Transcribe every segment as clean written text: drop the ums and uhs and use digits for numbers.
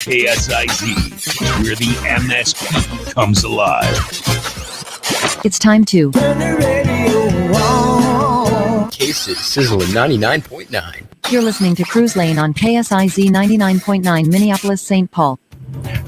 KSIZ, where the MSP comes alive. It's time to turn the radio on. KSIZ Sizzlin 99.9. You're listening to Cruise Lane on KSIZ 99.9 Minneapolis St Paul.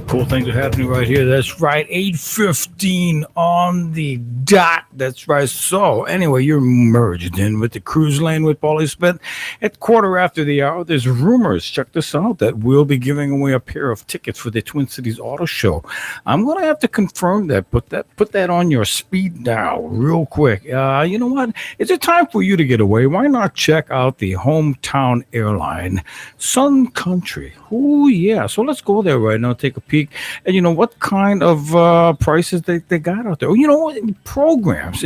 Cool things are happening right here. That's right, 8:15 on the dot. That's right. So anyway, you're merged in with the Cruise Lane with Paulie Smith. At quarter after the hour, there's rumors, check this out, that we'll be giving away a pair of tickets for the Twin Cities Auto Show. I'm going to have to confirm that. Put that on your speed dial real quick. You know what? It's a time for you to get away. Why not check out the hometown airline, Sun Country? Oh, yeah. So let's go there right now, take a peek. And you know what kind of prices they got out there? You know what? Programs.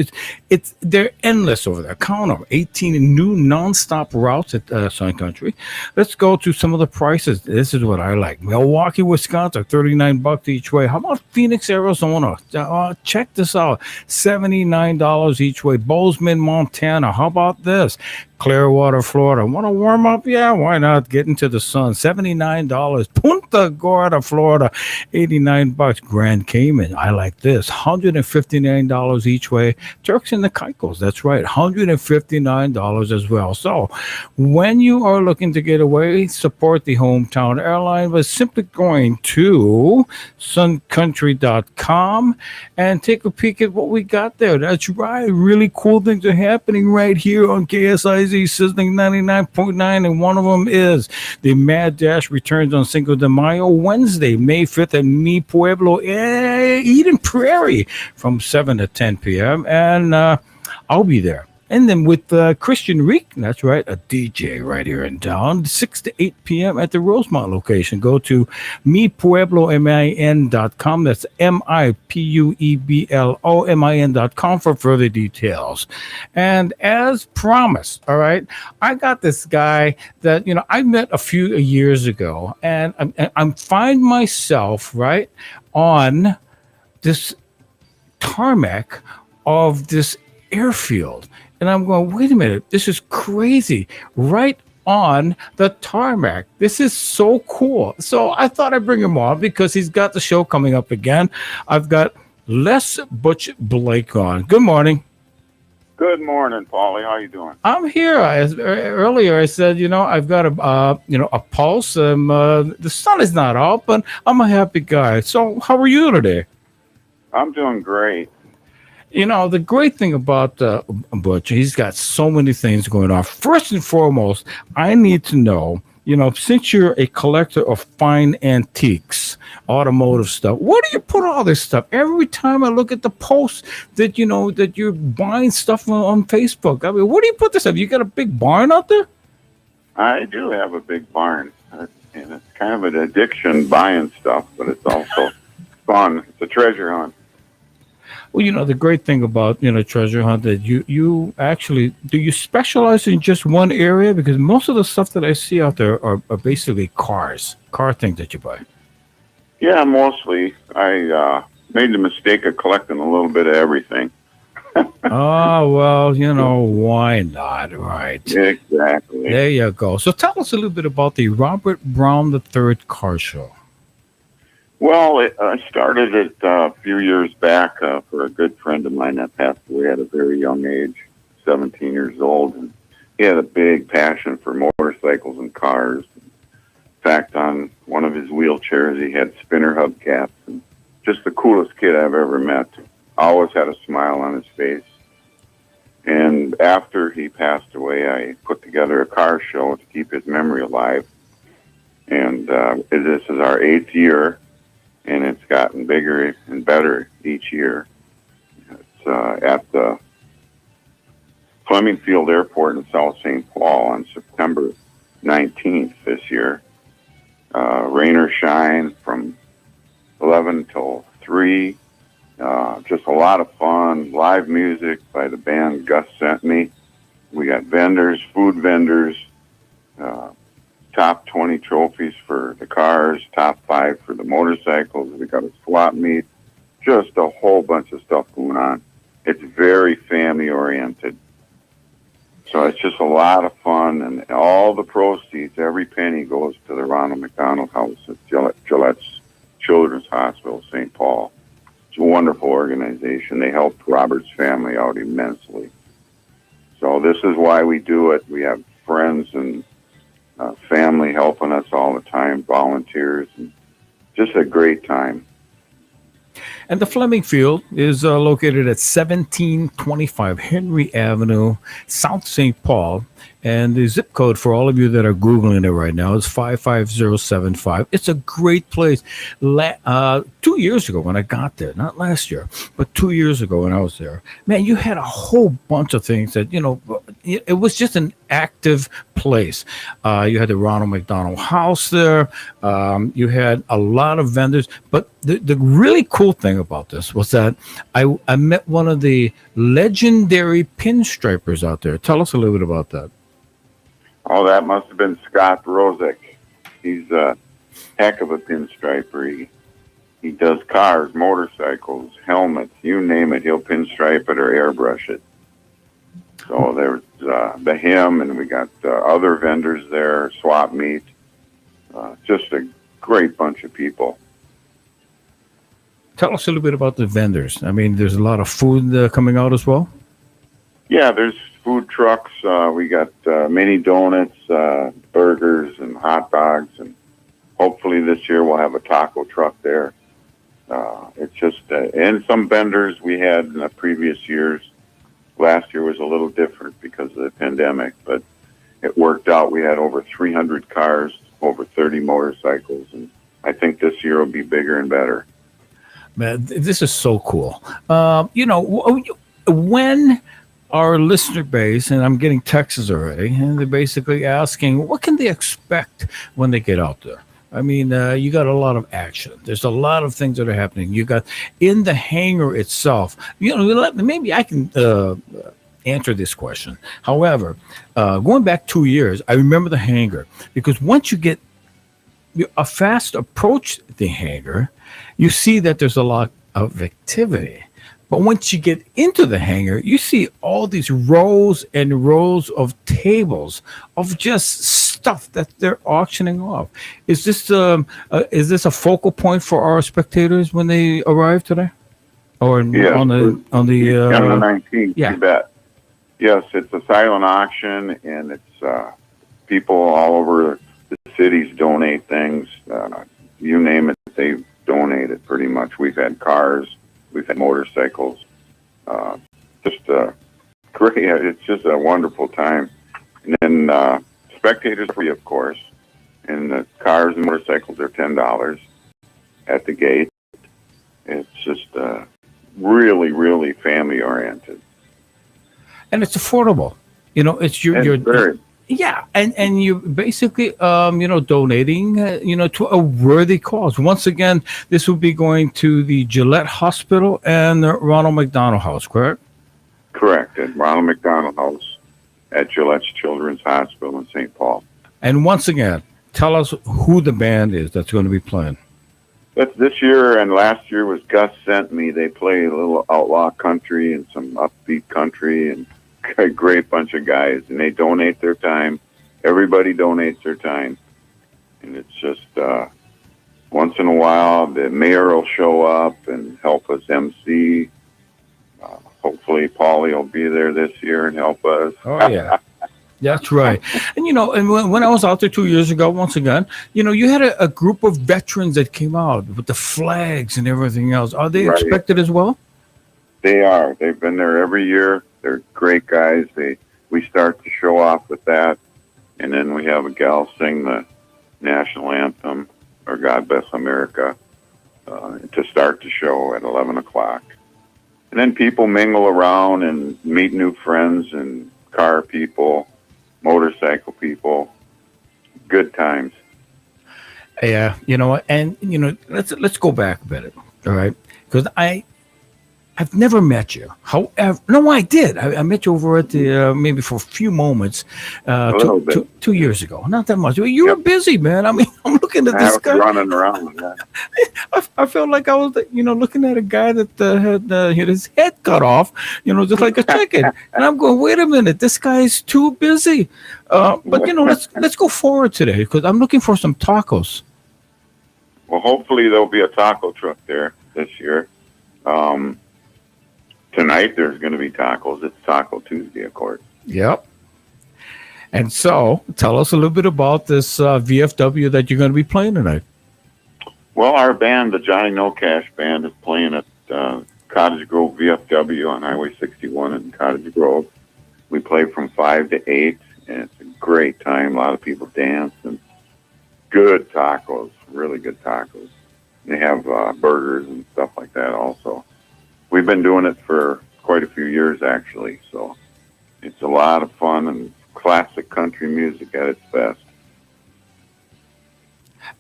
They're endless over there. Count them. 18 new nonstop routes at Sun Country. Let's go to some of the prices. This is what I like. Milwaukee, Wisconsin, $39 each way. How about Phoenix, Arizona? Check this out. $79 each way. Bozeman, Montana. How about this? Clearwater, Florida. Want to warm up? Yeah, why not? Get into the sun. $79. Punta Gorda, Florida. $89. Grand Cayman. I like this. $159 each way. Turks and the Caicos. That's right. $159 as well. So when you are looking to get away, support the hometown airline by simply going to suncountry.com and take a peek at what we got there. That's right. Really cool things are happening right here on KSIZ Sizzling 99.9, and one of them is the Mad Dash returns on Cinco de Mayo, Wednesday, May 5th at Mi Pueblo, Eden Prairie from 7 to 10 p.m. And I'll be there. And then with Christian Reek, that's right, a DJ right here in town, 6 to 8 p.m. at the Rosemont location. Go to mipueblomin.com. That's mipueblomin.com for further details. And as promised, all right, I got this guy that, you know, I met a few years ago, and I find myself, right, on this tarmac of this airfield. And I'm going, wait a minute, this is crazy. Right on the tarmac. This is so cool. So I thought I'd bring him on because he's got the show coming up again. I've got Les Butch Blake on. Good morning. Good morning, Paulie. How you doing? I'm here. Earlier I said, you know, I've got a pulse. The sun is not out, but I'm a happy guy. So how are you today? I'm doing great. You know, the great thing about Butch, he's got so many things going on. First and foremost, I need to know, you know, since you're a collector of fine antiques, automotive stuff, where do you put all this stuff? Every time I look at the posts that, you know, that you're buying stuff on Facebook, I mean, where do you put this stuff? You got a big barn out there? I do have a big barn, and it's kind of an addiction buying stuff, but it's also fun. It's a treasure hunt. Well, you know, the great thing about, you know, treasure hunt that you actually, do you specialize in just one area? Because most of the stuff that I see out there are basically car things that you buy. Yeah, mostly. I made the mistake of collecting a little bit of everything. Oh, well, you know, why not, right? Exactly. There you go. So tell us a little bit about the Robert Brown III Car Show. Well, I started it a few years back for a good friend of mine that passed away at a very young age, 17 years old. And he had a big passion for motorcycles and cars. In fact, on one of his wheelchairs, he had spinner hubcaps. And just the coolest kid I've ever met. Always had a smile on his face. And after he passed away, I put together a car show to keep his memory alive. And this is our 8th year. And it's gotten bigger and better each year. It's at the Fleming Field Airport in South St. Paul on September 19th this year. Rain or shine from 11 till 3. Just a lot of fun. Live music by the band Gus Sent Me. We got vendors, food vendors, top 20 trophies for the cars, top 5 for the motorcycles. We got a swap meet, just a whole bunch of stuff going on. It's very family oriented. So it's just a lot of fun, and all the proceeds, every penny goes to the Ronald McDonald House at Gillette's Children's Hospital, St. Paul. It's a wonderful organization. They helped Robert's family out immensely. So this is why we do it. We have friends and family helping us all the time, volunteers, and just a great time. And the Fleming Field is located at 1725 Henry Avenue, South St. Paul. And the zip code for all of you that are Googling it right now is 55075. It's a great place. 2 years ago when I got there, not last year, but 2 years ago when I was there, man, you had a whole bunch of things that, it was just an active place. You had the Ronald McDonald House there. You had a lot of vendors. But the really cool thing about this was that I met one of the legendary pinstripers out there. Tell us a little bit about that. Oh, that must have been Scott Rosick. He's a heck of a pinstriper. He does cars, motorcycles, helmets, you name it. He'll pinstripe it or airbrush it. So there's him, and we got other vendors there, swap meet. Just a great bunch of people. Tell us a little bit about the vendors. I mean, there's a lot of food coming out as well. Yeah, there's food trucks. We got mini donuts, burgers, and hot dogs, and hopefully this year we'll have a taco truck there. It's just, and some vendors we had in the previous years. Last year was a little different because of the pandemic, but it worked out. We had over 300 cars, over 30 motorcycles, and I think this year will be bigger and better. Man, this is so cool. When our listener base, and I'm getting texts already, and they're basically asking, what can they expect when they get out there? I mean, you got a lot of action. There's a lot of things that are happening. You got in the hangar itself. Maybe I can answer this question. However, going back 2 years, I remember the hangar because once you get a fast approach the hangar, you see that there's a lot of activity. But once you get into the hangar, you see all these rows and rows of tables of just stuff that they're auctioning off. Is this a focal point for our spectators when they arrive today, or yes, on the 19th? Yeah. You bet. Yes, it's a silent auction, and it's people all over the cities donate things. You name it, they donate it pretty much. We've had cars. We've had motorcycles. Just great. It's just a wonderful time. And then spectators are free, of course. And the cars and motorcycles are $10 at the gate. It's just really, really family oriented. And it's affordable. It's your very. Yeah, and you basically, donating, to a worthy cause. Once again, this will be going to the Gillette Hospital and the Ronald McDonald House, correct? Correct, at Ronald McDonald House at Gillette's Children's Hospital in St. Paul. And once again, tell us who the band is that's going to be playing. That's this year, and last year was Gus Sent Me. They play a little outlaw country and some upbeat country, and a great bunch of guys, and they donate their time. Everybody donates their time, and it's just once in a while the mayor will show up and help us MC. Hopefully Paulie will be there this year and help us. Oh yeah, that's right. And and when I was out there 2 years ago, once again, you had a group of veterans that came out with the flags and everything else. Are they expected as well? They are. They've been there every year. They're great guys. We start to show off with that, and then we have a gal sing the national anthem, or God Bless America, to start the show at 11 o'clock. And then people mingle around and meet new friends and car people, motorcycle people. Good times. Yeah, and let's go back a bit, all right? Because I've never met you. However, no, I did. I met you over at the maybe for a few moments, little bit. 2 years ago. Not that much. You were busy, man. I mean, I'm looking at I this was guy. running around. Yeah. I felt like I was, looking at a guy that had his head cut off, just like a chicken. And I'm going, wait a minute, this guy is too busy. But let's go forward today because I'm looking for some tacos. Well, hopefully there'll be a taco truck there this year. Tonight there's going to be tacos. It's Taco Tuesday, of course. Yep. And so, tell us a little bit about this VFW that you're going to be playing tonight. Well, our band, the Johnny No Cash Band, is playing at Cottage Grove VFW on Highway 61 in Cottage Grove. We play from 5 to 8, and it's a great time. A lot of people dance, and good tacos, really good tacos. They have burgers and stuff like that also. We've been doing it for quite a few years, actually, so it's a lot of fun and classic country music at its best.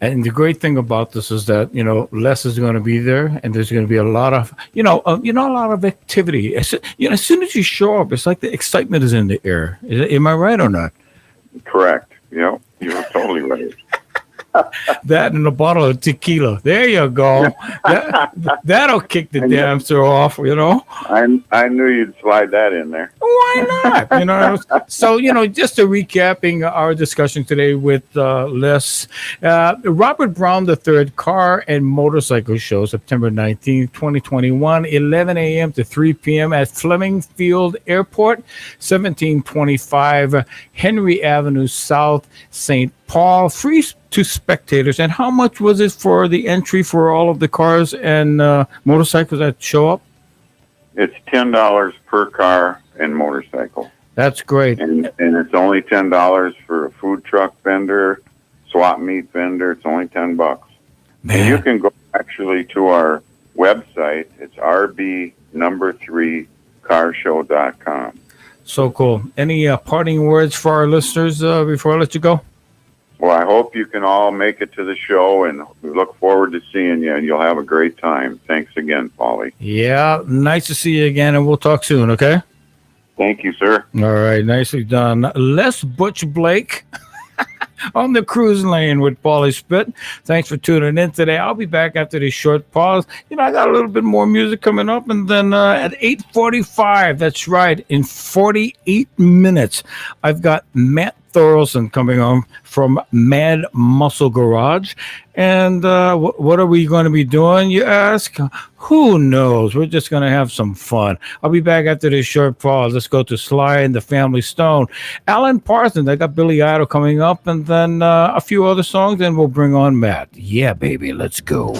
And the great thing about this is that, Les is going to be there, and there's going to be a lot of, a lot of activity. As soon as you show up, it's like the excitement is in the air. Am I right or not? Correct. You're totally right. That and a bottle of tequila. There you go. That'll kick the damper off, I knew you'd slide that in there. Why not? So, just to recapping our discussion today with Les, Robert Brown III Car and Motorcycle Show, September 19th, 2021, 11 a.m. to 3 p.m. at Fleming Field Airport, 1725 Henry Avenue South, St. Paul. Free to spectators. And how much was it for the entry for all of the cars and motorcycles that show up? It's $10 per car and motorcycle. That's great. And it's only $10 for a food truck vendor, swap meet vendor. It's only $10. Man. And you can go actually to our website. It's rb3carshow.com. So cool. Any parting words for our listeners before I let you go? Well, I hope you can all make it to the show, and we look forward to seeing you, and you'll have a great time. Thanks again, Paulie. Yeah, nice to see you again, and we'll talk soon, okay? Thank you, sir. All right, nicely done. Les Butch Blake on the cruise lane with Paulie Spit. Thanks for tuning in today. I'll be back after this short pause. I got a little bit more music coming up, and then at 8:45, that's right, in 48 minutes, I've got Matt Thorelson coming on from Mad Muscle Garage. And what are we going to be doing, you ask? Who knows? We're just going to have some fun. I'll be back after this short pause. Let's go to Sly and the Family Stone. Alan Parsons, I got Billy Idol coming up, and then a few other songs, and we'll bring on Matt. Yeah, baby, let's go.